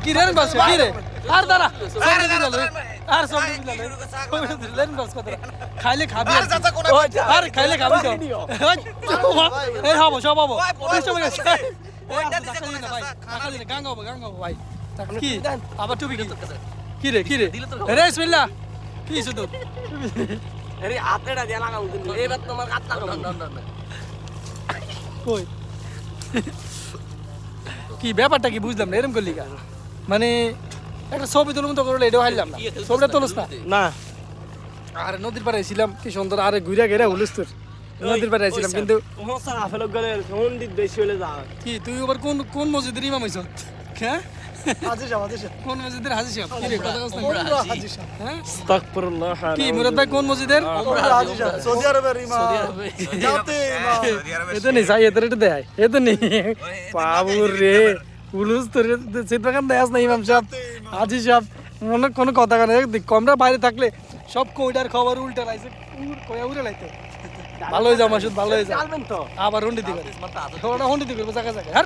কি রে বাস কি রে আর দাঁড়া আর সব লেন বাস কত খাইলে খাবি আর খাইলে খাবি তো এই হবো সব হবো গাঙ্গ হবো ভাই কি আবার টুপি কি রে রে বিসমিল্লাহ কি শুধু আরে হাতেটা দিয়ে লাগাও কিন্তু এবার তোমার কাটটা কই কি ব্যাপারটা কি বুঝলাম না এরকম করলি কা মানে একটা ছবি তুলব তো করলে এটাও হারলাম না ছবিটা তুলস না না আরে নদীর পাড়ে ছিলাম কি সুন্দর আরে ঘুরে গেরে হুলুস তোর নদীর পাড়ে ছিলাম কিন্তু হোসা আফেলক গলে মন্দির বেশি হলে যা কি তুই আবার কোন মসজিদের ইমাম হইছ হ্যাঁ হাজির সাহেব কোন মসজিদের হাজী সাহেব কি রে কথা কস না হাজির সাহেব হ্যাঁ আস্তাগফিরুল্লাহ কি মুরাদ ভাই কোন মসজিদের হাজির সাহেব সৌদি আরবের ইমাম যাতে ইমাম এতো নেই যাই এতো রেটে দেয় এতো নেই বাবুর রে পুলিশ তোর সিদ্ধাকান দেয়াস না ইমাম সাহেব হাজী সাহেব মনে কোনো কথা কানে কমরা বাইরে থাকলে সব কইটার খবর উল্টা লাইছে কয়া উড়ে লাইতে ভালো হয়ে যাও মাসুদ ভালো হয়ে যাও তো আবার হন্ডি দিবে হন্ডি দিবে জায়গা জায়গা আর